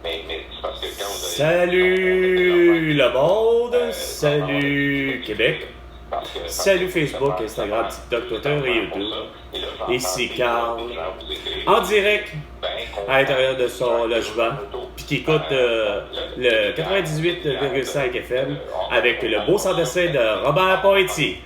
Mais c'est parce que quand vous avez... Salut le monde, salut Québec, salut Facebook, Instagram, TikTok, Twitter et YouTube. Ici Carl, en direct à l'intérieur de son logement, puis qui écoute le 98,5 FM avec le beau sans dessin de Robert Poitiers.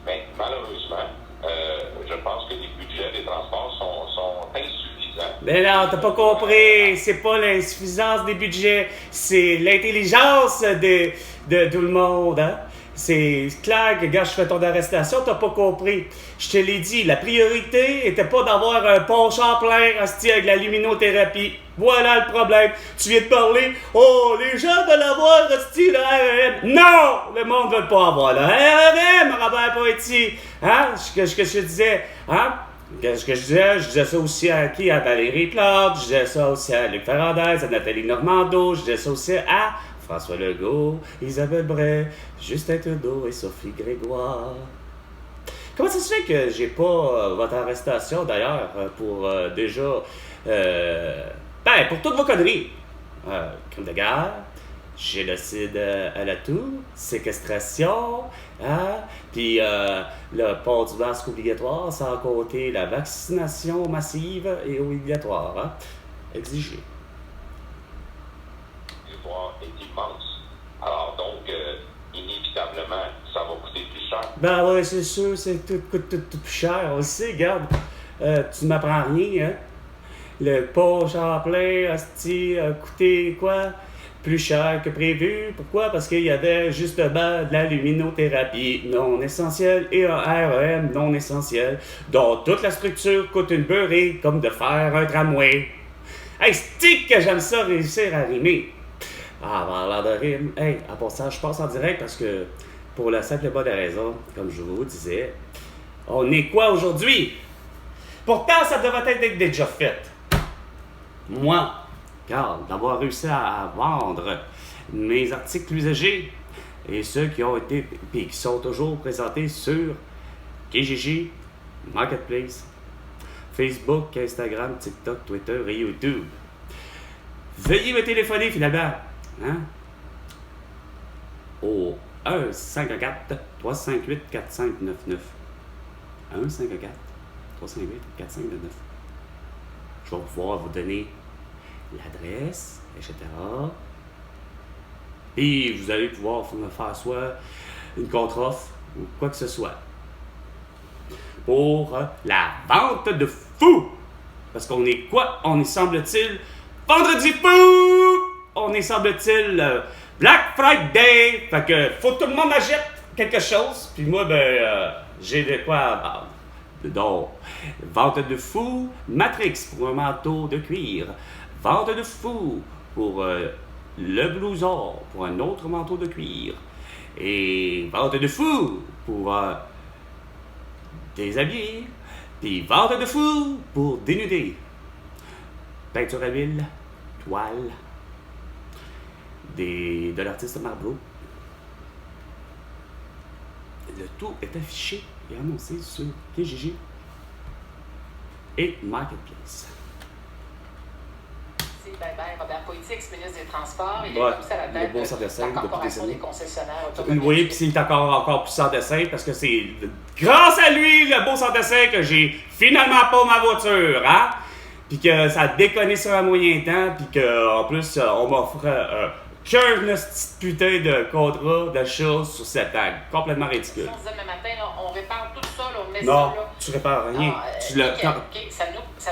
Mais malheureusement, je pense que les budgets des transports sont insuffisants. Mais non, t'as pas compris, c'est pas l'insuffisance des budgets, c'est l'intelligence de tout le monde, hein? C'est clair que, gars, je fais ton arrestation, t'as pas compris. Je te l'ai dit, la priorité était pas d'avoir un pont Champlain hostie avec la luminothérapie. Voilà le problème. Tu viens de parler, oh, les gens veulent avoir hostie le REM. Non! Le monde veut pas avoir le REM, Robert Poitiers. Hein? Qu'est-ce que je disais? Hein? Qu'est-ce que je disais? Je disais ça aussi à qui? À Valérie Plante, je disais ça aussi à Luc Ferrandez, à Nathalie Normando, je disais ça aussi à François Legault, Isabelle Bray, Justin Trudeau et Sophie Grégoire. Comment ça se fait que j'ai pas votre arrestation, d'ailleurs, pour déjà... pour toutes vos conneries. Crime de guerre, génocide à la toux, séquestration, puis le port du masque obligatoire, sans compter la vaccination massive et obligatoire, exigée. Est immense. Alors donc, inévitablement, ça va coûter plus cher. Ben ouais, c'est sûr, c'est tout coûte tout plus cher. On le sait, regarde, tu m'apprends rien, hein? Le pont Champlain, hostie, a coûté quoi? Plus cher que prévu. Pourquoi? Parce qu'il y avait justement de la luminothérapie non essentielle et un REM non essentiel, dont toute la structure coûte une beurrée, comme de faire un tramway. Hey, stick que j'aime ça réussir à rimer. Avoir l'air de rime. Hey, à part ça, je passe en direct parce que, pour la simple bonne raison, comme je vous disais, on est quoi aujourd'hui? Pourtant, ça devrait être déjà fait. Moi, Carl, d'avoir réussi à vendre mes articles usagés et ceux qui ont été et qui sont toujours présentés sur Kijiji, Marketplace, Facebook, Instagram, TikTok, Twitter et YouTube. Veuillez me téléphoner finalement. Hein? Au 1-514-358-4599. 1-514-358-4599. Je vais pouvoir vous donner l'adresse, etc. Et vous allez pouvoir me faire soit une contre-offre ou quoi que ce soit. Pour la vente de fou! Parce qu'on est quoi? On est, semble-t-il, vendredi fou! On est, semble-t-il, Black Friday! Fait que faut que tout le monde achète quelque chose. Puis moi, j'ai de quoi à vendre. Donc, vente de fou, Matrix pour un manteau de cuir. Vente de fou pour le blouson pour un autre manteau de cuir. Et vente de fou pour déshabiller. Puis vente de fou pour dénuder. Peinture à l'huile, toile, de l'artiste Marlboro. Le tout est affiché et annoncé sur Kijiji et Marketplace. Bye-bye, Robert Poitiers, ex-ministre des Transports. Il est aussi à la tête de la Corporation des concessionnaires automobiles. Oui, puis c'est encore plus sans dessin parce que c'est grâce à lui, le beau sans dessin, que j'ai finalement pas ma voiture, hein? Puis que ça a déconné sur un moyen temps, puis qu'en plus, on m'offre qu'un petit putain de contrat d'achat sur 7 ans. Complètement ridicule. On se disait demain matin, là, on répare tout ça, là, on met non, ça là. Tu répares rien. Tu le... OK, ça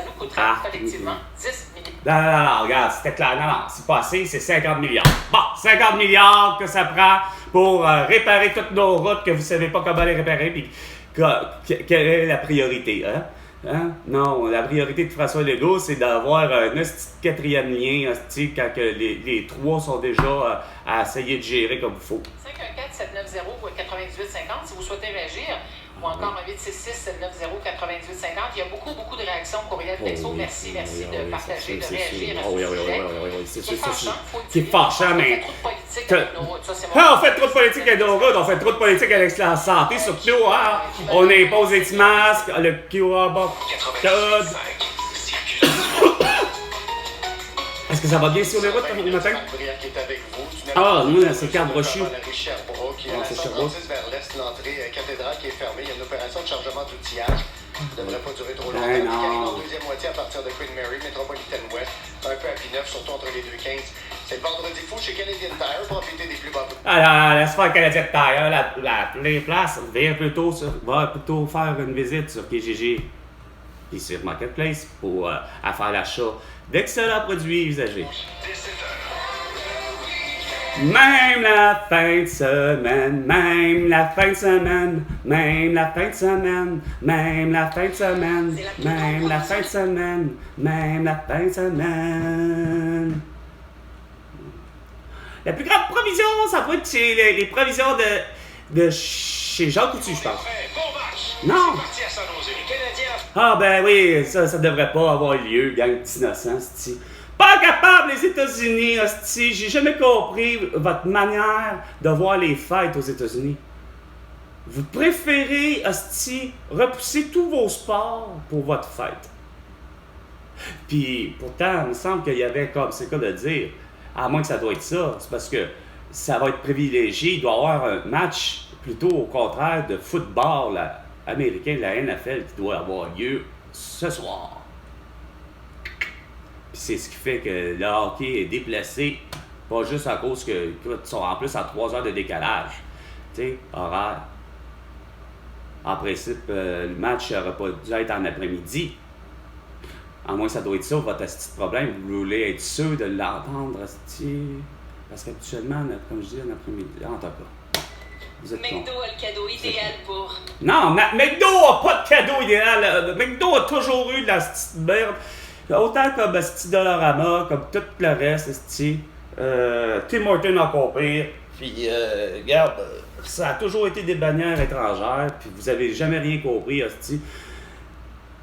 nous coûterait collectivement 10 millions. Non, regarde, c'était clair. Non, c'est pas assez, c'est 50 milliards. Bon, 50 milliards que ça prend pour réparer toutes nos routes que vous savez pas comment les réparer, puis quelle est la priorité, hein? Non, la priorité de François Legault, c'est d'avoir un quatrième lien, quand les trois sont déjà à essayer de gérer comme il faut. 514-790-9850, si vous souhaitez réagir, ou encore un 866-790-9850. Il y a beaucoup de réactions courriel, texto. Merci de partager, de réagir à ce sujet. C'est fâchant, mais... On fait trop de politique avec nos routes, on fait trop de politique avec la santé, surtout, hein? On impose les petits masques, le QR code. Est-ce que ça va bien sur les routes le matin? Ah, nous, c'est Carbrochu. Ah, c'est Sherbrooke. Vers l'est, l'entrée cathédrale qui est fermée. Il y a une opération de chargement d'outillage. Ça ne devrait pas durer trop longtemps. En deuxième moitié à partir de Queen Mary, Metropolitan West, un peu à P9, surtout entre les 2,15. C'est le vendredi fou chez Canadian Tire, profiter des plus bas. Alors, laisse faire Canadian Tire, les places, viens plutôt faire une visite sur Kijiji et sur Marketplace pour à faire l'achat d'excellents produits usagés. Même la fin de semaine, même la fin de semaine, même la fin de semaine, même la fin de semaine, même la fin de semaine, même la fin de semaine. La plus grande provision, ça va être chez les provisions de chez Jean Coutu, je pense. Non! Ah ben oui, ça devrait pas avoir lieu, gang d'innocents, c'ti. Pas capable, les États-Unis, hostie. J'ai jamais compris votre manière de voir les fêtes aux États-Unis. Vous préférez, hostie, repousser tous vos sports pour votre fête. Puis, pourtant, il me semble qu'il y avait comme, c'est quoi de dire, à moins que ça doit être ça, c'est parce que ça va être privilégié. Il doit y avoir un match, plutôt au contraire, de football américain de la NFL qui doit avoir lieu ce soir. Puis c'est ce qui fait que le hockey est déplacé, pas juste à cause qu'ils sont en plus à 3 heures de décalage, tu sais, horaire. En principe, le match n'aurait pas dû être en après-midi. À moins que ça doit être ça, votre petit problème. Vous voulez être sûr de l'entendre, parce qu'habituellement, comme je dis, en après-midi, en tout cas. McDo a le cadeau idéal pour... Non, McDo a pas de cadeau idéal. McDo a toujours eu de la petite merde. Autant comme Dollarama, comme tout le reste, Tim Hortons encore pire. Puis, regarde, ça a toujours été des bannières étrangères, puis vous avez jamais rien compris,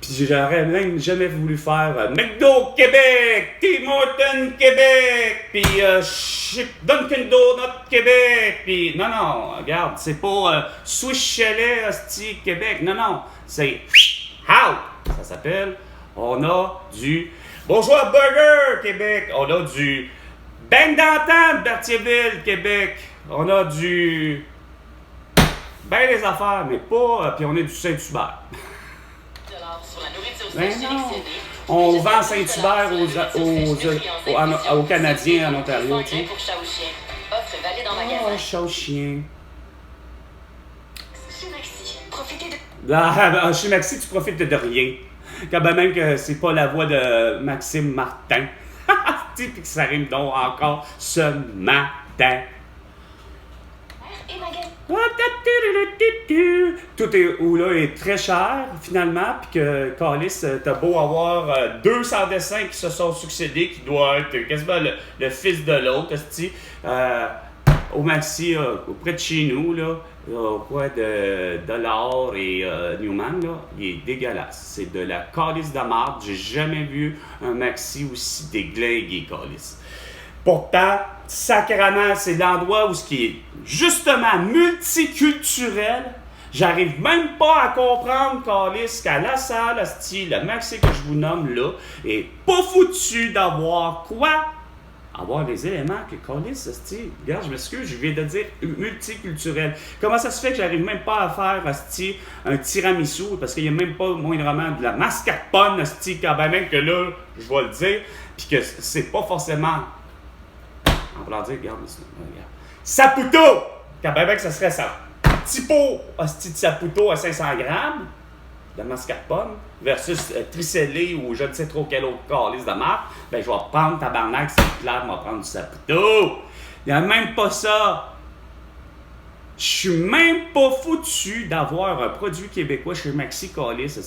Puis j'aurais même jamais voulu faire McDo Québec, Tim Hortons Québec, puis Dunkin' Donuts Québec, puis non, regarde, c'est pas Swiss Chalet, Québec, non, c'est How, ça s'appelle. On a du Bourgeois Burger, Québec. On a du Bang d'Antan, Berthierville, Québec. On a du... Ben les affaires, mais pas... Puis on est du Saint-Hubert. Ben non. On vend Saint-Hubert aux Canadiens en Ontario, tu sais. Oh, chat au chien. Chez Maxi, tu profites de rien. Quand même que c'est pas la voix de Maxime Martin. Puis que ça rime donc encore ce matin. Tout est très cher, finalement, puis que Calis, t'as beau avoir 200 dessins qui se sont succédés, qui doivent être quasiment le fils de l'autre, au Maxi, auprès de chez nous, là, auprès de Dollar et Newman, là, il est dégueulasse. C'est de la calice de marde. J'ai jamais vu un Maxi aussi déglingué, calice. Pourtant, sacrément, c'est l'endroit où ce qui est justement multiculturel. J'arrive même pas à comprendre, calice, qu'à la salle, le Maxi que je vous nomme là, est pas foutu d'avoir quoi? Avoir les éléments que Colis, regarde, je m'excuse, je viens de dire multiculturel. Comment ça se fait que j'arrive même pas à faire un tiramisu, parce qu'il n'y a même pas moindrement de la mascarpone, quand même que là, je vais le dire, puis que c'est pas forcément... On va dire, regarde. Saputo! Quand même que ça serait ça. Petit pot, de Saputo à 500 grammes, de mascarpone, versus Tricellé ou je ne sais trop quel autre calice de marque, ben je vais prendre tabarnak, c'est clair, je vais prendre du Saputo. Il n'y a même pas ça. Je suis même pas foutu d'avoir un produit québécois chez Maxi Calice.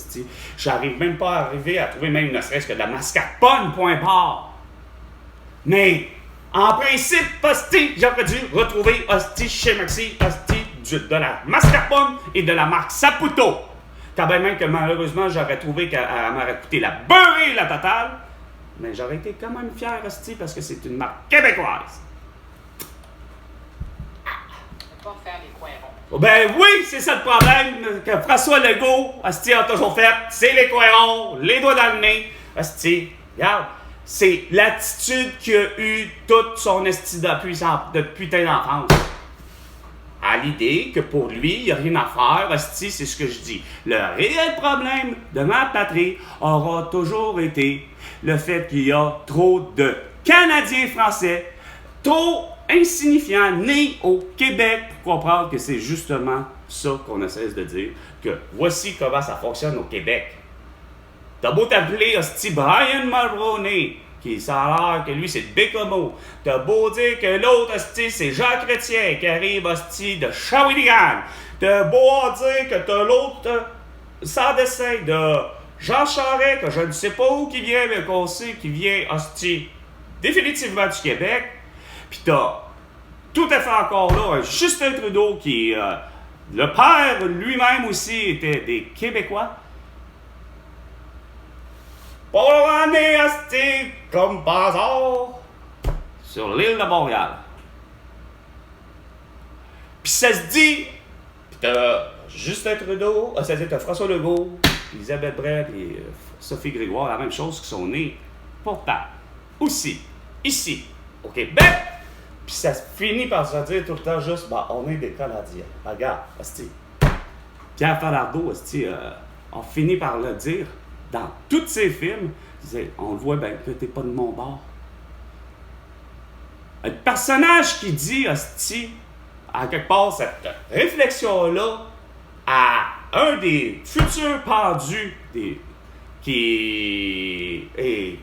J'arrive même pas à trouver même ne serait-ce que de la mascarpone, point barre. Mais, en principe, j'aurais dû retrouver chez Maxi, de la mascarpone et de la marque Saputo. Quand même que malheureusement, j'aurais trouvé qu'elle m'aurait coûté la beurrée, la totale. Mais j'aurais été quand même fier, parce que c'est une marque québécoise. On peut pas faire les coins ronds. Ben oui, c'est ça le problème que François Legault, a toujours fait. C'est les coins ronds, les doigts dans le nez. Regarde, c'est l'attitude qu'il a eu toute son esti de putain d'enfance. À l'idée que pour lui, il n'y a rien à faire, esti, c'est ce que je dis. Le réel problème de ma patrie aura toujours été le fait qu'il y a trop de Canadiens français, trop insignifiants, nés au Québec, pour comprendre que c'est justement ça qu'on ne cesse de dire, que voici comment ça fonctionne au Québec. T'as beau t'appeler hostie Brian Mulroney, qui ça a l'air que lui c'est de Bécomo. T'as beau dire que l'autre hostie c'est Jean Chrétien qui arrive hostie de Shawinigan. T'as beau dire que t'as l'autre sans dessin de Jean Charest, que je ne sais pas où qui vient, mais qu'on sait qui vient hostie définitivement du Québec. Puis t'as tout à fait encore là un Justin Trudeau qui le père lui-même aussi était des Québécois. Pour l'année hostie comme par hasard sur l'île de Montréal. Puis ça se dit, pis t'as Justin Trudeau, ça se dit t'as François Legault, Elisabeth Brett et Sophie Grégoire, la même chose, qui sont nés pourtant aussi ici au Québec. Puis ça finit par se dire tout le temps juste, bah on est des Canadiens. Regarde, hostie. Pierre Falardeau, hostie, on finit par le dire. Dans tous ces films, on le voit bien que t'es pas de mon bord. Le personnage qui dit, hostie, à quelque part, cette réflexion-là, à un des futurs pendus qui est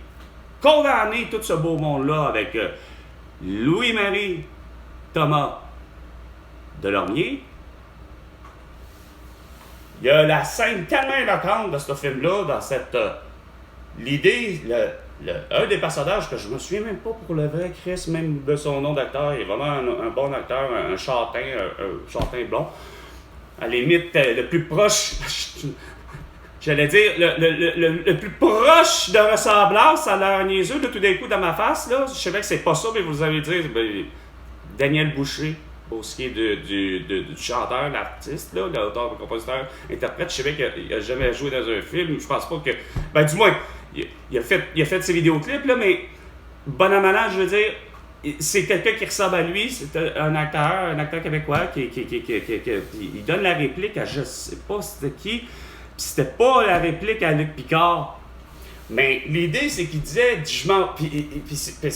condamné tout ce beau monde-là avec Louis-Marie Thomas Delormier. Il y a la scène tellement éloquente de ce film-là, dans cette... l'idée, un des personnages que je me souviens même pas pour le vrai Chris, même de son nom d'acteur, il est vraiment un bon acteur, un châtain blond. À la limite, le plus proche, j'allais dire, le plus proche de ressemblance, ça a l'air niaiseux, de tout d'un coup dans ma face, là, je savais que c'est pas ça, mais vous allez dire, Daniel Boucher. Pour ce qui est du chanteur, l'artiste, là, l'auteur, le compositeur, interprète, je savais qu'il n'a jamais joué dans un film. Je pense pas que. Ben, du moins, il a fait ses vidéoclips, là, mais bon à malin, je veux dire, c'est quelqu'un qui ressemble à lui, c'est un acteur québécois qui il donne la réplique à je sais pas c'était qui, puis c'était pas la réplique à Luc Picard. Mais l'idée, c'est qu'il disait,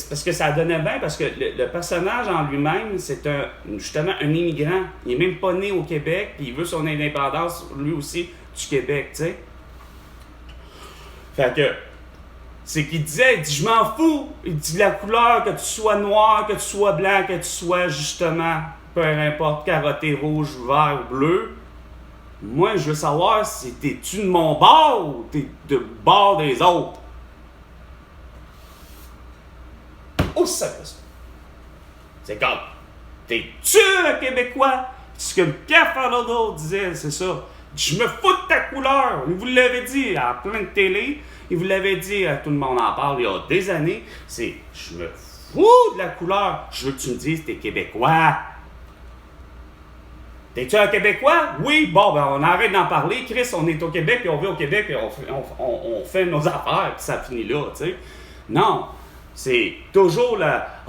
parce que ça donnait bien, parce que le personnage en lui-même, c'est justement un immigrant. Il n'est même pas né au Québec, puis il veut son indépendance, lui aussi, du Québec, tu sais. Fait que, c'est qu'il disait, il dit, je m'en fous. Il dit, la couleur, que tu sois noir, que tu sois blanc, que tu sois, justement, peu importe, carotté, rouge, vert, bleu. Moi, je veux savoir si t'es-tu de mon bord ou t'es de bord des autres. Aussi simple que ça. C'est comme, t'es-tu un Québécois? Ce que Pierre Falardeau disait, c'est ça. Je me fous de ta couleur. Il vous l'avait dit à plein de télé. Il vous l'avait dit, tout le monde en parle il y a des années. C'est, je me fous de la couleur. Je veux que tu me dises t'es Québécois. T'es-tu un Québécois? Oui, bon, ben on arrête d'en parler. Chris, on est au Québec, puis on vit au Québec, puis on fait nos affaires, puis ça finit là, tu sais. Non, c'est toujours la...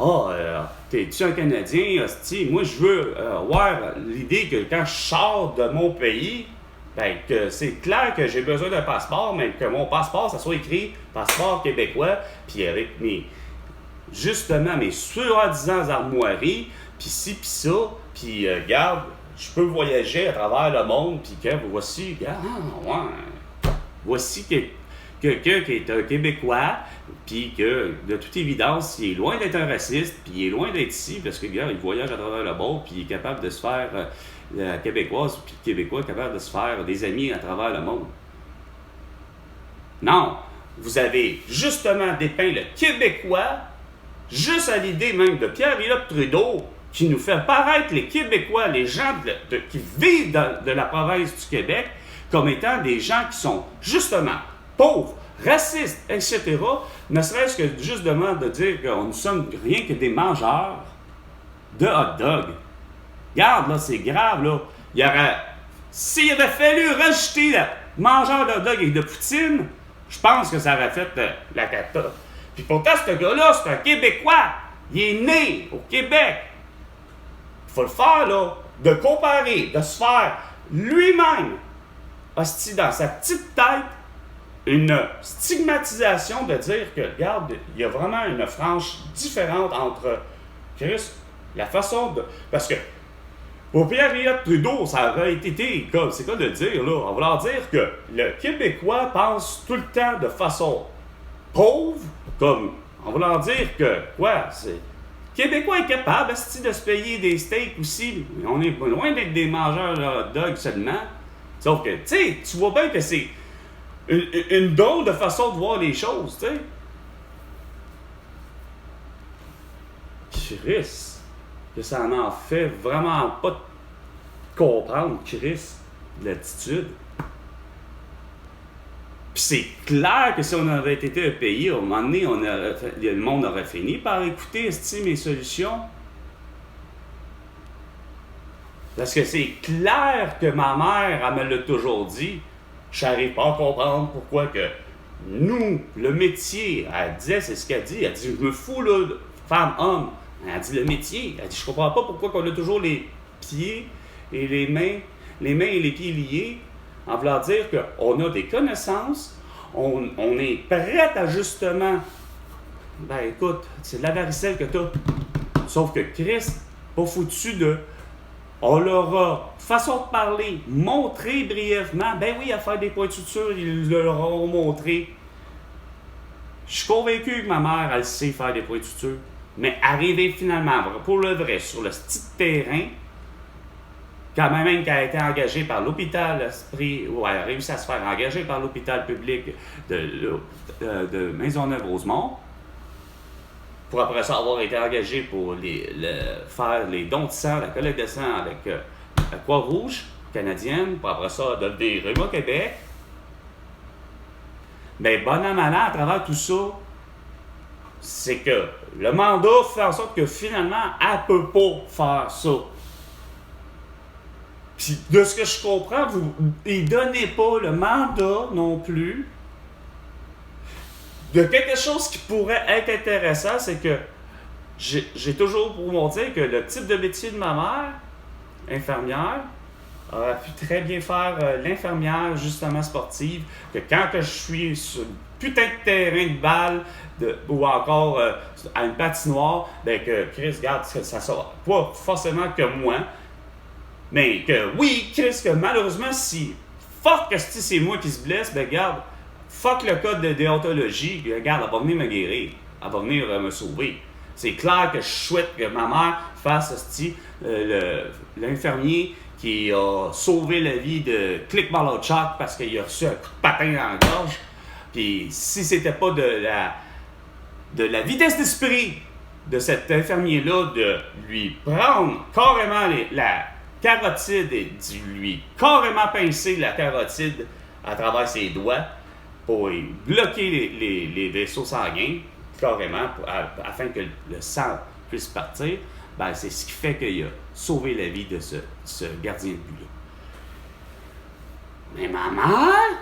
t'es-tu un Canadien? Hostie? Moi, je veux avoir l'idée que quand je sors de mon pays, ben que c'est clair que j'ai besoin d'un passeport, mais que mon passeport, ça soit écrit « passeport québécois », puis avec justement mes soi-disant armoiries, puis ci, puis ça, puis regarde... Je peux voyager à travers le monde, puis que voici, voici quelqu'un qui est un Québécois, puis que, de toute évidence, il est loin d'être un raciste, puis il est loin d'être ici, parce que, regarde, il voyage à travers le monde, puis il est capable de se faire, québécoise, puis Québécois est capable de se faire des amis à travers le monde. Non, vous justement dépeint le Québécois, juste à l'idée même de Pierre-Éliott Trudeau, qui nous fait paraître les Québécois, les gens qui vivent de la province du Québec, comme étant des gens qui sont justement pauvres, racistes, etc., ne serait-ce que justement de dire que nous sommes rien que des mangeurs de hot dog. Regarde, là, c'est grave, là. S'il avait fallu rajouter mangeur de hot dog et de poutine, je pense que ça aurait fait la cata. Puis pourtant, ce gars-là, c'est un Québécois. Il est né au Québec. Il faut le faire, là, de comparer, de se faire lui-même, hostie, dans sa petite tête, une stigmatisation de dire que, regarde, il y a vraiment une frange différente entre Chris, la façon de... Parce que pour Pierre Trudeau, ça aurait été comme, c'est quoi de dire, là? On va leur dire que le Québécois pense tout le temps de façon pauvre, comme, on va leur dire que, quoi, c'est... Québécois est capable, asti, de se payer des steaks aussi. On est loin d'être des mangeurs de hot dogs seulement. Sauf que, tu sais, tu vois bien que c'est une drôle de façon de voir les choses, tu sais. Chris, que ça en fait vraiment pas de comprendre, Chris, l'attitude. Puis c'est clair que si on avait été un pays, à un moment donné, le monde aurait fini par écouter, mes solutions. Parce que c'est clair que ma mère, elle me l'a toujours dit. Je n'arrive pas à comprendre pourquoi que nous, le métier, elle disait, c'est ce qu'elle dit. Elle dit, je me fous, là, femme, homme. Elle dit, le métier. Elle dit, je comprends pas pourquoi qu'on a toujours les pieds et les mains et les pieds liés. En voulant dire qu'on a des connaissances, on est prêt à justement, ben écoute, c'est de la varicelle que t'as. Sauf que Christ, pas foutu de, on leur a, façon de parler, montré brièvement, ben oui, à faire des points de suture, ils leur ont montré. Je suis convaincu que ma mère, elle sait faire des points de suture, mais arriver finalement, pour le vrai, sur le petit terrain, quand même qu'elle a été engagée par l'hôpital Esprit, ou elle a réussi à se faire engager par l'hôpital public de Maisonneuve-Rosemont, pour après ça avoir été engagée pour faire les dons de sang, la collecte de sang avec la Croix-Rouge canadienne, pour après ça devenir Rhume Québec. Mais bon an, mal an, à travers tout ça, c'est que le mandat fait en sorte que finalement, elle ne peut pas faire ça. Puis, de ce que je comprends, vous ne donnez pas le mandat non plus de quelque chose qui pourrait être intéressant, c'est que j'ai toujours pour mon dire que le type de métier de ma mère, infirmière, aurait pu très bien faire l'infirmière justement sportive, que quand que je suis sur un putain de terrain de balle ou encore à une patinoire, ben que Chris, regarde, ça sort pas forcément que moi. Mais que oui, Chris, que malheureusement, si fuck que c'est moi qui se blesse, ben regarde, fuck le code de déontologie, regarde, elle va venir me guérir, elle va venir me sauver. C'est clair que je souhaite que ma mère fasse l'infirmier qui a sauvé la vie de Click Barlow-Chuck parce qu'il a reçu un coup de patin dans la gorge. Puis si c'était pas de la vitesse d'esprit de cet infirmier-là de lui prendre carrément la carotide et de lui carrément pincer la carotide à travers ses doigts pour bloquer les vaisseaux sanguins, carrément, afin que le sang puisse partir, ben c'est ce qui fait qu'il a sauvé la vie de ce gardien de but-là. Mais ma mère,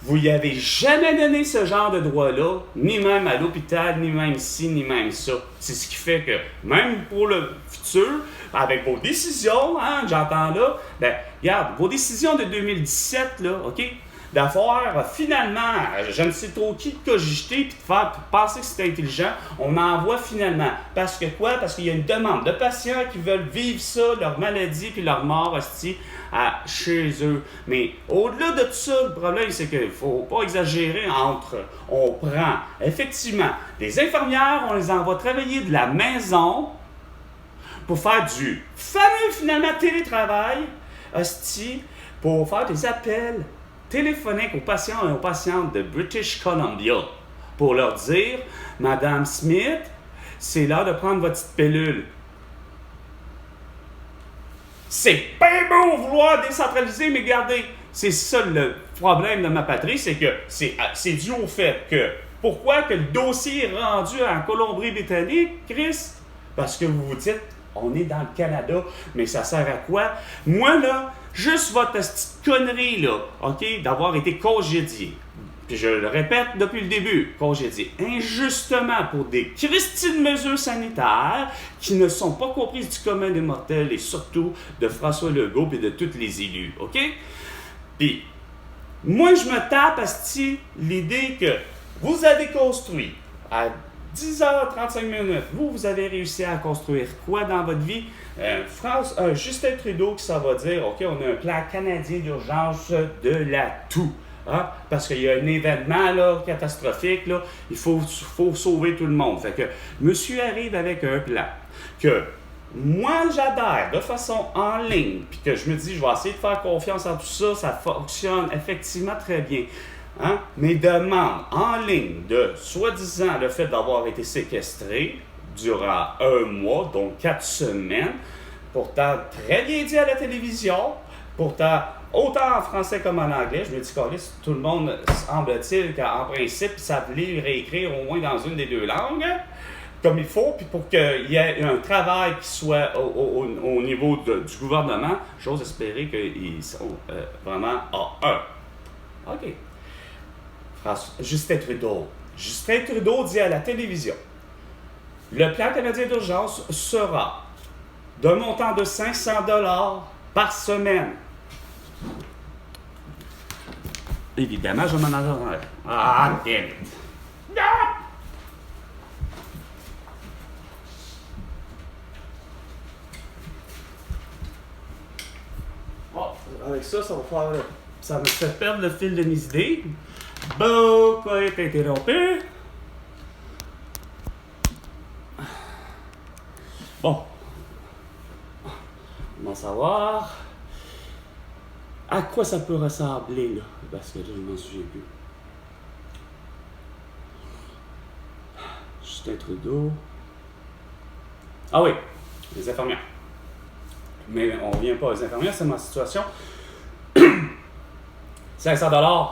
vous y avez jamais donné ce genre de droit-là, ni même à l'hôpital, ni même ci, ni même ça. C'est ce qui fait que, même pour le futur, avec vos décisions, hein, j'entends là, ben, regarde, vos décisions de 2017, là, OK, d'avoir finalement, je ne sais trop qui, de cogiter puis de faire penser que c'est intelligent, on envoie finalement. Parce que quoi? Parce qu'il y a une demande de patients qui veulent vivre ça, leur maladie puis leur mort, hostie, chez eux. Mais au-delà de tout ça, le problème, c'est qu'il ne faut pas exagérer entre, on prend effectivement des infirmières, on les envoie travailler de la maison pour faire du fameux finalement télétravail, hostie, pour faire des appels téléphoniques aux patients et aux patientes de British Columbia pour leur dire « Madame Smith, c'est l'heure de prendre votre petite pilule. » C'est bien beau vouloir décentraliser, mais regardez, c'est ça le problème de ma patrie, c'est que c'est dû au fait que pourquoi que le dossier est rendu en Colombie-Britannique, Chris? Parce que vous vous dites, on est dans le Canada, mais ça sert à quoi? Moi, là, juste votre petite connerie, là, OK, d'avoir été congédié, puis je le répète depuis le début, quand j'ai dit injustement pour des Christines mesures sanitaires qui ne sont pas comprises du commun des mortels et surtout de François Legault et de tous les élus, OK? Puis, moi, je me tape, asti, l'idée que vous avez construit à 10h35 minutes, vous avez réussi à construire quoi dans votre vie? Justin Trudeau qui s'en va dire, OK, on a un plan canadien d'urgence de la toux. Hein? Parce qu'il y a un événement là, catastrophique, là, il faut sauver tout le monde. Fait que monsieur arrive avec un plan que moi j'adhère de façon en ligne, puis que je me dis, je vais essayer de faire confiance en tout ça, ça fonctionne effectivement très bien. Hein? Mes demandes en ligne de soi-disant le fait d'avoir été séquestré durant 1 mois, donc 4 semaines, pourtant très bien dit à la télévision, pourtant autant en français comme en anglais, je me dis, Carlis, tout le monde semble-t-il qu'en principe, savent lire et écrire au moins dans une des 2 langues, comme il faut, puis pour qu'il y ait un travail qui soit au niveau du gouvernement, j'ose espérer qu'ils sont vraiment à 1. OK. Justin Trudeau dit à la télévision, le plan canadien d'urgence sera d'un montant de 500 $ par semaine. Évidemment, je m'en entendrai. Ah, damn it. Ah! Oh, avec ça, ça me fait perdre le fil de mes idées. Beaucoup est interrompu. Bon. On va savoir à quoi ça peut ressembler, là. Parce que là, je m'en souviens plus. Justin Trudeau. Ah oui, les infirmières. Mais on ne revient pas aux infirmières, c'est ma situation. 500 $.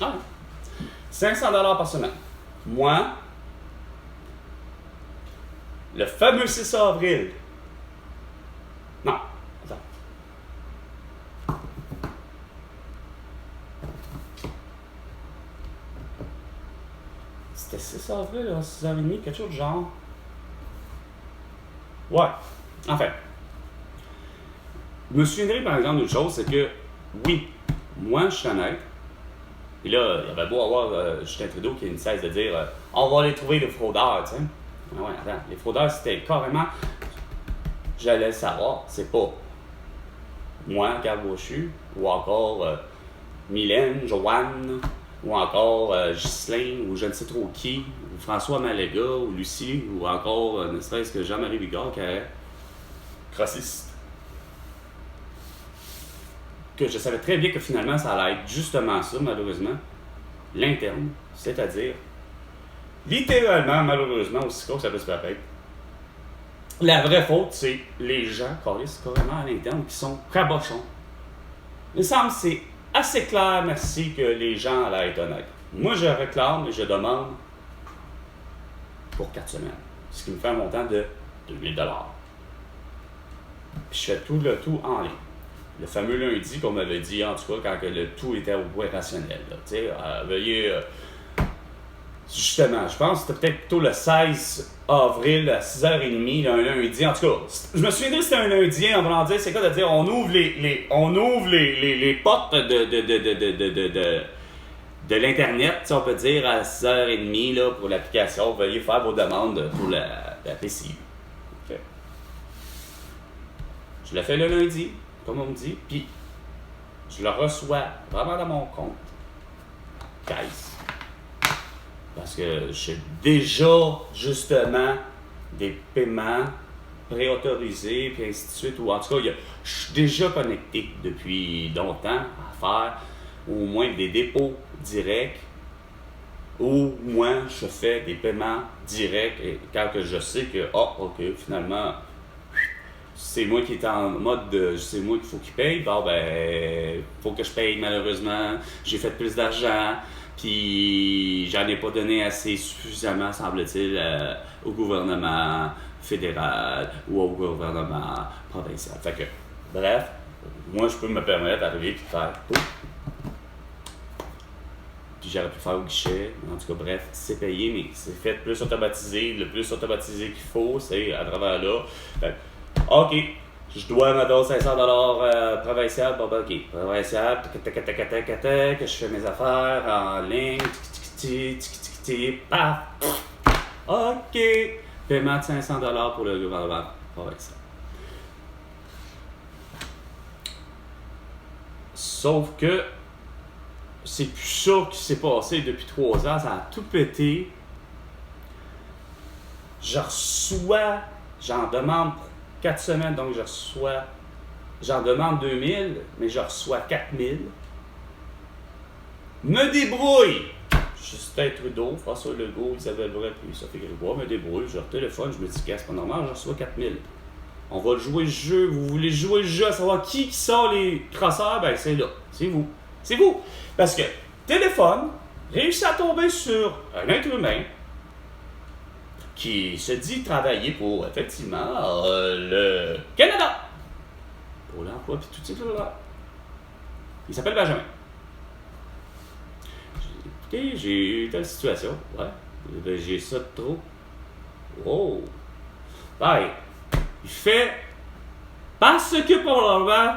Ah, 500 $ par semaine. Moi, le fameux 6 avril. Non, attends. C'était 6 avril, à 6h30, quelque chose de genre. Ouais, enfin. Je me souviendrai par exemple d'une chose, c'est que, oui, moi, je suis honnête. Et là, il y avait beau avoir Justin Trudeau qui ne cesse de dire on va aller trouver les fraudeurs, tu sais. Ah ouais, attends, les fraudeurs, c'était carrément. J'allais le savoir, c'est pas moi, Carl Brochu, ou encore Mylène, Joanne, ou encore Ghislain, ou je ne sais trop qui, ou François Maléga, ou Lucie, ou encore ne serait-ce que Jean-Marie Bigard qui est grossiste. Que je savais très bien que finalement ça allait être justement ça, malheureusement, l'interne, c'est-à-dire littéralement, malheureusement, aussi con que ça peut se paraître. La vraie faute, c'est les gens, carrément à l'interne, qui sont cabochons. Il me semble que c'est assez clair, merci, que les gens allaient être honnêtes. Moi, je réclame et je demande pour 4 semaines, ce qui me fait un montant de 2000 $. Puis je fais tout le tout en ligne. Le fameux lundi qu'on m'avait dit, en tout cas, quand le tout était opérationnel. Tu sais, veuillez... justement, je pense que c'était peut-être plutôt le 16 avril à 6h30, un lundi. En tout cas, je me souviens que c'était un lundi, en voulant dire, c'est quoi de dire, on ouvre les portes de l'Internet, si on peut dire, à 6h30 là, pour l'application. Veuillez faire vos demandes pour la PCU. Okay. Je le fais le lundi, comme on me dit, puis je le reçois vraiment dans mon compte. Guys. Parce que j'ai déjà, justement, des paiements préautorisés, puis ainsi de suite. Ou en tout cas, je suis déjà connecté depuis longtemps à faire au moins des dépôts directs. Au moins, je fais des paiements directs. Et quand que je sais que, OK, finalement, c'est moi qui est en mode de c'est moi qu'il faut qu'il paye, bon, ben, faut que je paye malheureusement. J'ai fait plus d'argent. Puis j'en ai pas donné assez suffisamment, semble-t-il, au gouvernement fédéral ou au gouvernement provincial. Fait que, bref, Moi, je peux me permettre d'arriver et de faire tout. Puis j'aurais pu faire au guichet. En tout cas, bref, c'est payé, mais c'est fait plus automatisé. Le plus automatisé qu'il faut, c'est à travers là. Fait, OK, je dois ma dose $500 provincial. Bon, ben, OK, provincial, que je fais mes affaires en ligne. Paf! OK, paiement de $500 pour le gouvernement provincial. Sauf que c'est plus ça qui s'est passé depuis 3 ans, ça a tout pété. J'en demande pour 4 semaines, donc j'en demande 2000, mais je reçois 4000. Me débrouille! Justin Trudeau, François Legault, Isabelle Brett, puis Sophie Grégoire, me débrouille, je téléphone, je me dis que c'est pas normal, je reçois 4000. On va jouer le jeu, vous voulez jouer le jeu à savoir qui sort les crosseurs, ben c'est là, c'est vous. C'est vous. Parce que téléphone réussit à tomber sur un être humain qui se dit travailler pour, effectivement, le Canada. Pour l'emploi, puis tout ça. Il s'appelle Benjamin. Écoutez, j'ai eu telle situation. Ouais. J'ai ça de trop. Wow. Bye. Il fait parce que probablement,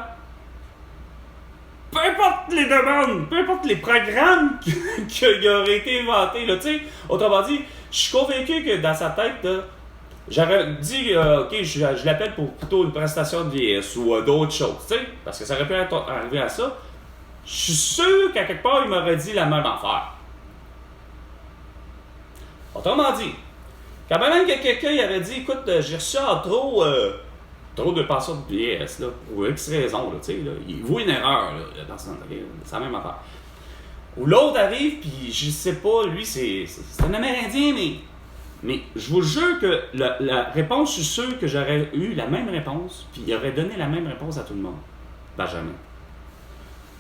peu importe les demandes, peu importe les programmes qui auraient été inventés, là, tu sais, autrement dit, je suis convaincu que dans sa tête, là, j'aurais dit, OK, je l'appelle pour plutôt une prestation de vieillesse ou d'autres choses, tu sais, parce que ça aurait pu arriver à ça. Je suis sûr qu'à quelque part, il m'aurait dit la même affaire. Autrement dit, quand même que quelqu'un il avait dit, écoute, j'ai reçu en trop de pensions de vieillesse, là, pour X raison, là, tu sais, là, il voit une erreur, là, la personne, okay? C'est la même affaire. Ou l'autre arrive, puis je sais pas, lui, c'est un Amérindien, mais je vous jure que la réponse, je suis sûr que j'aurais eu la même réponse, puis il aurait donné la même réponse à tout le monde. Benjamin.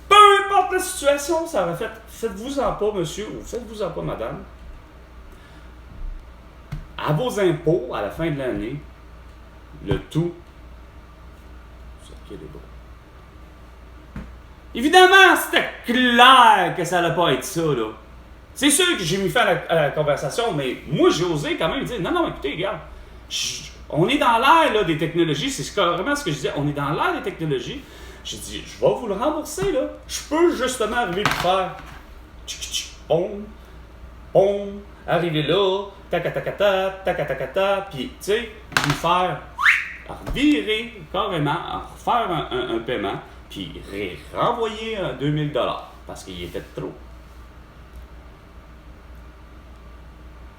Peu importe la situation, ça aurait fait, faites-vous-en pas, monsieur, ou faites-vous-en pas, madame. À vos impôts, à la fin de l'année, le tout, évidemment, c'était clair que ça n'allait pas être ça, là. C'est sûr que j'ai mis fin à la conversation, mais moi, j'ai osé quand même dire, non, écoutez, regarde, on est dans l'ère là, des technologies, c'est carrément ce que je disais, on est dans l'ère des technologies. J'ai dit, je vais vous le rembourser, là. Je peux justement arriver et faire, arriver là, puis, tu sais, lui faire virer carrément, refaire un paiement, puis renvoyer 2000 $, parce qu'il était trop.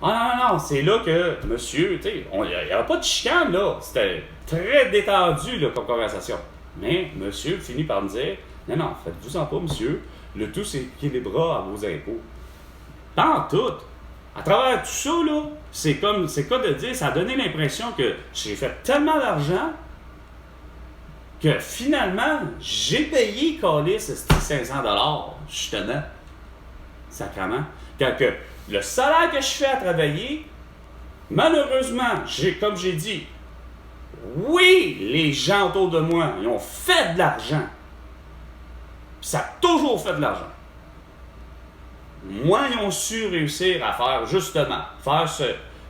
Ah non, c'est là que, monsieur, tu sais, il n'y avait pas de chicane, là. C'était très détendu, là, comme conversation. Mais monsieur finit par me dire, non, faites-vous-en pas, monsieur. Le tout, c'est équilibrera à vos impôts. Pas en tout. À travers tout ça, là, c'est quoi de dire, ça a donné l'impression que j'ai fait tellement d'argent que finalement, j'ai payé Calis 500 $, justement. Sacrement. Que le salaire que je fais à travailler, malheureusement, comme j'ai dit, oui, les gens autour de moi, ils ont fait de l'argent. Puis ça a toujours fait de l'argent. Moi, ils ont su réussir à faire, justement,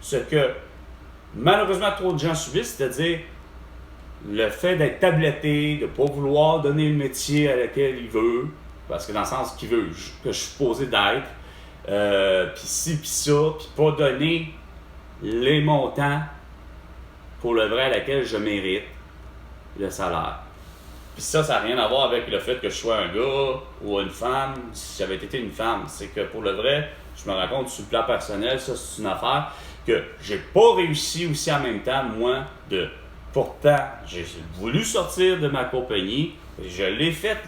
ce que malheureusement trop de gens subissent, c'est-à-dire le fait d'être tabletté, de ne pas vouloir donner le métier à lequel il veut, parce que dans le sens qu'il veut, que je suis supposé d'être, puis ci, puis ça, puis pas donner les montants pour le vrai à laquelle je mérite le salaire. Puis ça n'a rien à voir avec le fait que je sois un gars ou une femme. Si j'avais été une femme, c'est que pour le vrai, je me rends compte sur le plan personnel, ça c'est une affaire que j'ai pas réussi aussi en même temps, moi, pourtant, j'ai voulu sortir de ma compagnie, je l'ai fait,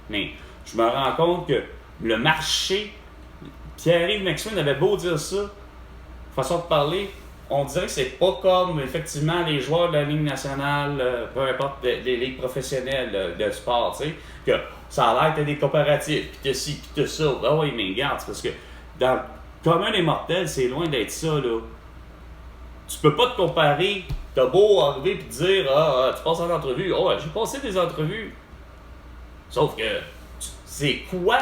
mais je me rends compte que le marché, Pierre-Yves McSween avait beau dire ça, façon de parler, on dirait que c'est pas comme, effectivement, les joueurs de la Ligue nationale, peu importe, les ligues professionnelles de sport, tu sais, que ça a l'air que t'as des coopératives, pis t'as ci, pis t'as ça. Ah oui, mais regarde, c'est parce que dans le commun des mortels, c'est loin d'être ça, là. Tu peux pas te comparer, t'as beau arriver pis te dire, tu passes en entrevue, j'ai passé des entrevues. Sauf que, c'est quoi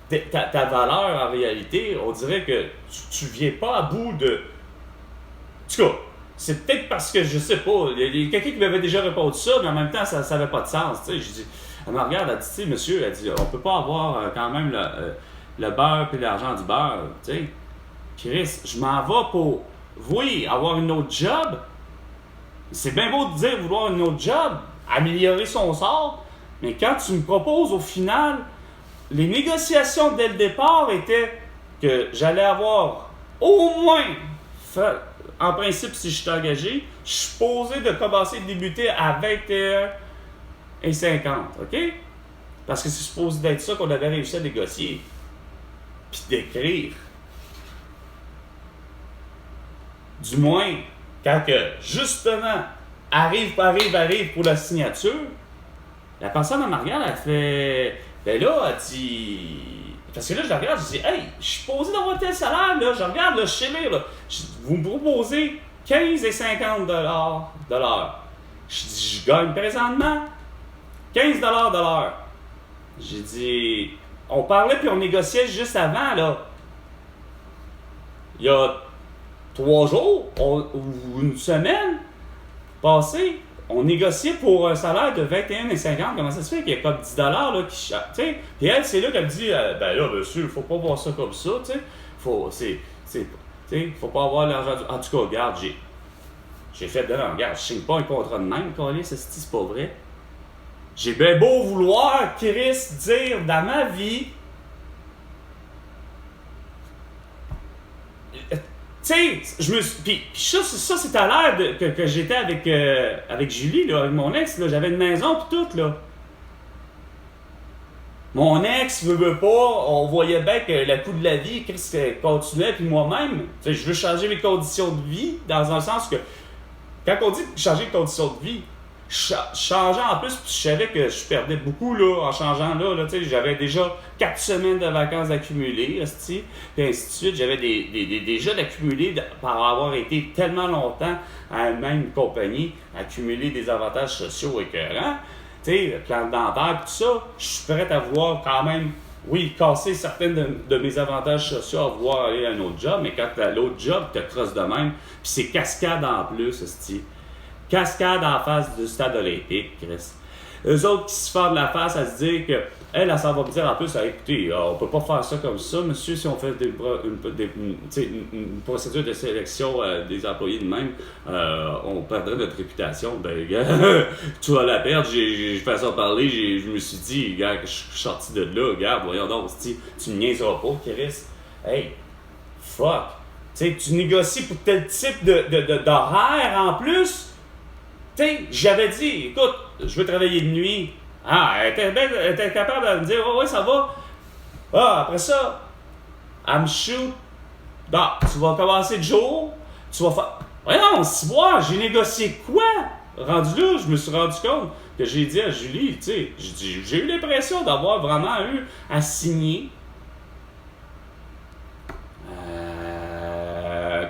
ta valeur en réalité? On dirait que tu viens pas à bout de... En tout cas, c'est peut-être parce que, je sais pas, il y a quelqu'un qui m'avait déjà répondu ça, mais en même temps, ça n'avait pas de sens, tu sais. Je dis, elle me regarde, elle dit, tu sais, monsieur, elle dit, on peut pas avoir quand même le beurre puis l'argent du beurre, tu sais. Chris, je m'en vais pour, oui, avoir une autre job. C'est bien beau de dire vouloir une autre job, améliorer son sort, mais quand tu me proposes au final, les négociations dès le départ étaient que j'allais avoir au moins, en principe, si je suis engagé, je suis posé de commencer de débuter à 21,50, OK? Parce que c'est supposé d'être ça qu'on avait réussi à négocier. Puis d'écrire. Du moins, quand que, justement, arrive pour la signature, la personne en arrière, elle fait... Ben là, elle dit... Parce que là, je la regarde, je dis, hey, je suis posé d'avoir tel salaire, là, je regarde, là, je sais lire, là. Vous me proposez 15,50 de l'heure. Je dis, je gagne présentement 15 de l'heure. J'ai dit, on parlait puis on négociait juste avant, là. Il y a 3 jours, ou une semaine passée, on négociait pour un salaire de 21,50. Comment ça se fait qu'il y a comme 10 $ là, qui tu sais? Puis elle, c'est là qu'elle me dit, ben là, monsieur, faut pas voir ça comme ça, tu sais. Faut pas avoir l'argent du... En tout cas, regarde, j'ai fait de là, regarde, je signe pas un contrat de même, c'est pas vrai. J'ai bien beau vouloir, Chris, dire dans ma vie... Tu sais, je me suis... Puis ça c'est à l'air que j'étais avec Julie, là, avec mon ex, là, j'avais une maison pis tout, là. Mon ex veut pas, on voyait bien que le coût de la vie, Chris, continuait, puis moi-même, tu sais, je veux changer mes conditions de vie, dans un sens que, quand on dit changer les conditions de vie, changeant en plus, puis je savais que je perdais beaucoup là, en changeant là, tu sais, j'avais déjà 4 semaines de vacances accumulées, puis ainsi de suite, j'avais déjà d'accumuler, par avoir été tellement longtemps à la même compagnie, accumuler des avantages sociaux écœurants, tu sais, le plan dentaire, tout ça, je suis prêt à vouloir quand même, oui, casser certains de mes avantages sociaux, à vouloir aller à un autre job, mais quand l'autre job te crosse de même, puis c'est cascade en plus, cascade en face du stade olympique, Chris. Eux autres qui se font de la face à se dire que elle s'en va me dire en plus, écoutez, on peut pas faire ça comme ça, monsieur, si on fait une procédure de sélection des employés de même, on perdrait notre réputation. Ben, gars, tu vas la perdre, j'ai fait ça parler, je me suis dit, gars, que je suis sorti de là, regarde, voyons donc, tu me niaiseras pas, Chris. Hey, fuck. Tu sais, tu négocies pour tel type d'horaire en plus. Tu sais, j'avais dit, écoute, je veux travailler de nuit. Ah, elle était capable de me dire, oh, ouais, ça va. Ah, après ça, elle me shoot. Non, tu vas commencer de jour, tu vas faire. Voyons, si moi, j'ai négocié quoi? Rendu là, je me suis rendu compte que j'ai dit à Julie, tu sais, j'ai eu l'impression d'avoir vraiment eu à signer.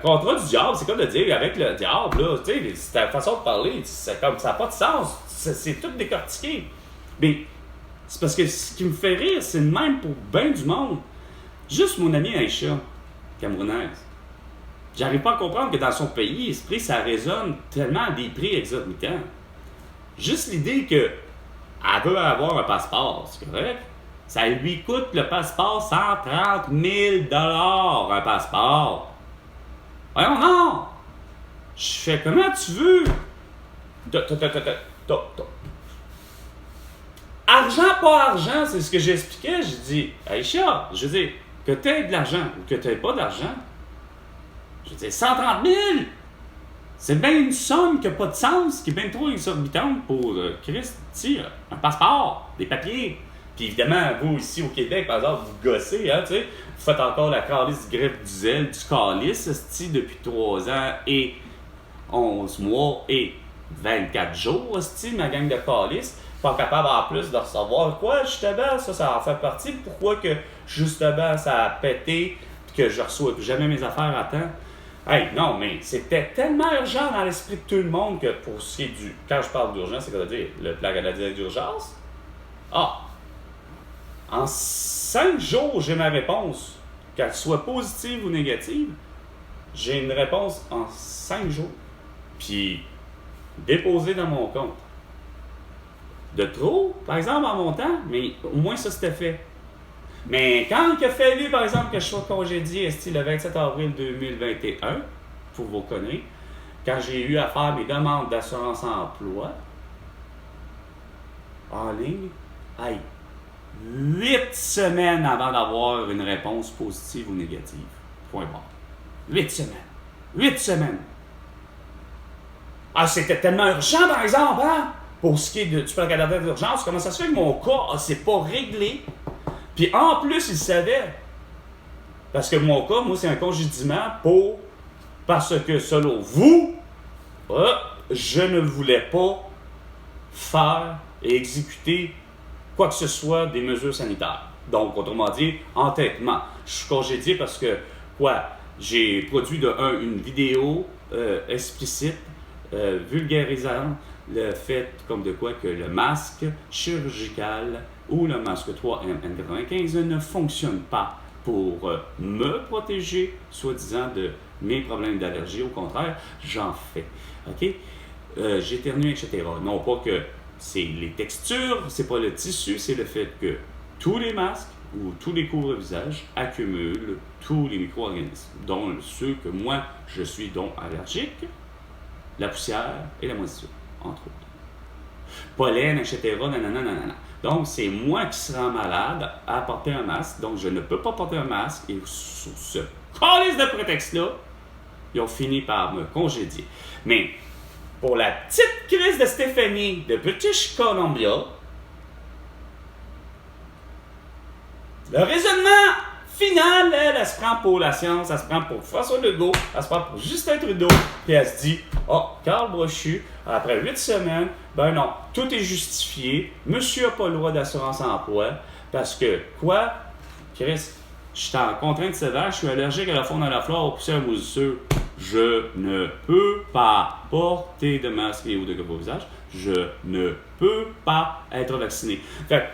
Contrat du diable, c'est comme de dire avec le diable, là, tu sais, c'est ta façon de parler, ça n'a pas de sens, c'est tout décortiqué. Mais c'est parce que ce qui me fait rire, c'est le même pour bien du monde. Juste mon amie Aïcha, camerounaise. J'arrive pas à comprendre que dans son pays, l'esprit, ça résonne tellement à des prix exorbitants. Juste l'idée qu'elle veut avoir un passeport, c'est correct? Ça lui coûte le passeport 130 000 $ un passeport. Voyons, non! Je fais, comment tu veux? Argent, pas argent, c'est ce que j'expliquais. J'ai dit, Aïcha, je veux dire, que tu aies de l'argent ou que tu n'aies pas d'argent, je veux dire, 130 000! C'est bien une somme qui n'a pas de sens, qui est bien trop exorbitante pour Christ, un passeport, des papiers. Puis évidemment, vous ici au Québec, par exemple, vous gossez, hein, tu sais, vous faites encore la calice greffe du zèle, du calice, depuis 3 ans et 11 mois et 24 jours, ma gang de calice, pas capable en plus de recevoir quoi, justement, ça en fait partie. Pourquoi que, justement, ça a pété, puis que je reçois jamais mes affaires à temps? Hey, non, mais c'était tellement urgent dans l'esprit de tout le monde que pour ce qui est du... Quand je parle d'urgence, c'est quoi dire? Le plan canadien d'urgence? Ah! En 5 jours, j'ai ma réponse. Qu'elle soit positive ou négative, j'ai une réponse en 5 jours. Puis, déposée dans mon compte. De trop, par exemple, en montant, mais au moins ça c'était fait. Mais quand il a fallu, par exemple, que je sois congédié le 27 avril 2021, pour vous connaître, quand j'ai eu à faire mes demandes d'assurance emploi en ligne, 8 semaines avant d'avoir une réponse positive ou négative. Point barre. 8 semaines. 8 semaines. Ah, c'était tellement urgent, par exemple, hein? Pour ce qui est du plan canadien d'urgence, comment ça se fait que mon cas, c'est pas réglé? Puis en plus, il savait. Parce que mon cas, moi, c'est un congédiement parce que, selon vous, je ne voulais pas faire et exécuter quoi que ce soit des mesures sanitaires. Donc, autrement dit, entêtement. Je suis congédié parce que, j'ai produit une vidéo explicite, vulgarisant le fait comme de quoi que le masque chirurgical ou le masque 3M-N95 ne fonctionne pas pour me protéger, soi-disant, de mes problèmes d'allergie. Au contraire, j'en fais. OK? J'éternue, etc. Non pas que c'est les textures, c'est pas le tissu, c'est le fait que tous les masques ou tous les couvre-visages accumulent tous les micro-organismes, dont ceux que moi, je suis donc allergique, la poussière et la moisissure, entre autres. Pollen, etc., nanana. Donc, c'est moi qui serai malade à porter un masque, donc je ne peux pas porter un masque, et sous ce calice de prétexte-là, ils ont fini par me congédier. Mais, pour la petite crise de Stéphanie de British Columbia, le raisonnement final, elle se prend pour la science, elle se prend pour François Legault, elle se prend pour Justin Trudeau, puis elle se dit « Ah, Carl Brochu, après 8 semaines, ben non, tout est justifié, monsieur n'a pas le droit d'assurance-emploi, parce que, Chris, je suis en contrainte sévère, je suis allergique à la faune, à la flore, aux poussières, aux moisissures. Je ne peux pas porter de masque ou de couvre-visage. Je ne peux pas être vacciné. » Fait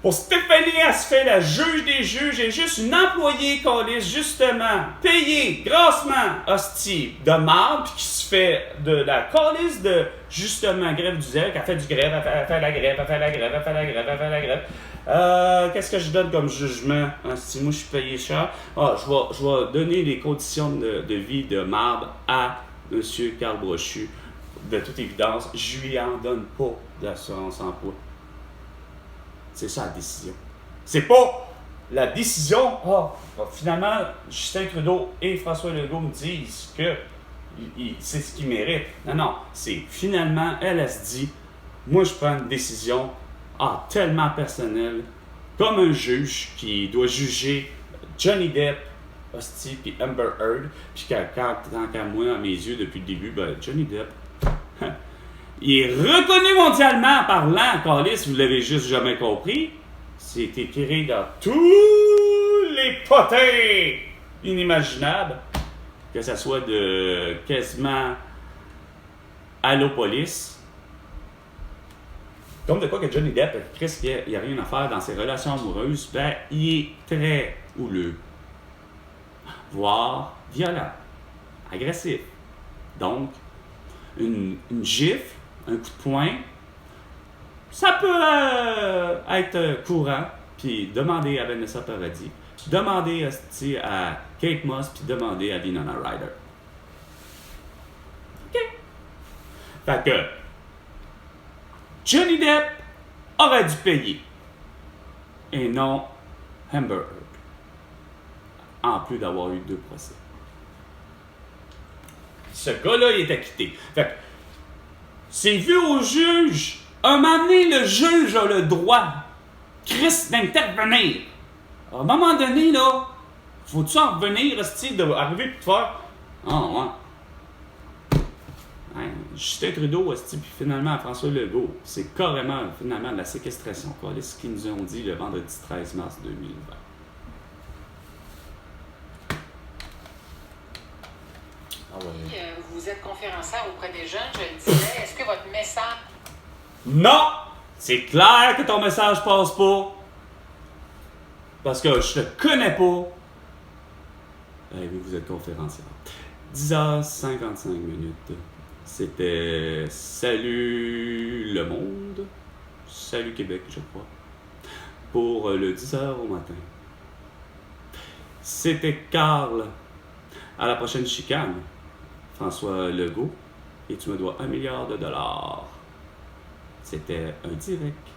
pour Stéphanie, elle se fait la juge des juges et juste une employée calisse, justement, payée grassement, hostie, de marde, puis qui se fait de la calisse de, justement, grève du zèle, qu'elle fait du grève, elle fait la grève, elle fait la grève, elle fait la grève, elle fait la grève. Qu'est-ce que je donne comme jugement? Si moi je suis payé cher, je vais donner les conditions de vie de marde à M. Carl Brochu. De toute évidence, je lui en donne pas d'assurance-emploi. C'est ça la décision. C'est pas la décision, finalement, Justin Trudeau et François Legault me disent que c'est ce qu'ils méritent. Non, c'est finalement, elle se dit, moi je prends une décision tellement personnelle, comme un juge qui doit juger Johnny Depp, hostie, puis Amber Heard, puis tant qu'à moi, à mes yeux, depuis le début, Johnny Depp, il est reconnu mondialement parlant, Carlis, vous l'avez juste jamais compris. C'est écrit dans tous les potins inimaginables, que ça soit de quasiment Allopolis. Comme de quoi que Johnny Depp, Chris, il n'y a rien à faire dans ses relations amoureuses, il est très houleux, voire violent, agressif. Donc, une gifle, un coup de poing, ça peut être courant. Puis demander à Vanessa Paradis, demander à Kate Moss, puis demander à Winona Ryder. OK. Fait que Johnny Depp aurait dû payer. Et non Amber Heard. En plus d'avoir eu 2 procès. Ce gars-là, il est acquitté. Fait que c'est vu au juge. À un moment donné, le juge a le droit, Christ, d'intervenir. À un moment donné, là, faut-tu en revenir, d'arriver et de faire Justin Trudeau, puis finalement, François Legault, c'est carrément, finalement, de la séquestration. C'est ce qu'ils nous ont dit le vendredi 13 mars 2020. Vous êtes conférencière auprès des jeunes, je le disais. Est-ce que votre message... Non! C'est clair que ton message passe pas. Parce que je te connais pas. Eh oui, vous êtes conférencière. 10h55 minutes. C'était Salut le monde. Salut Québec, je crois. Pour le 10h au matin. C'était Carl. À la prochaine chicane. François Legault. Et tu me dois $1 milliard. C'était un direct.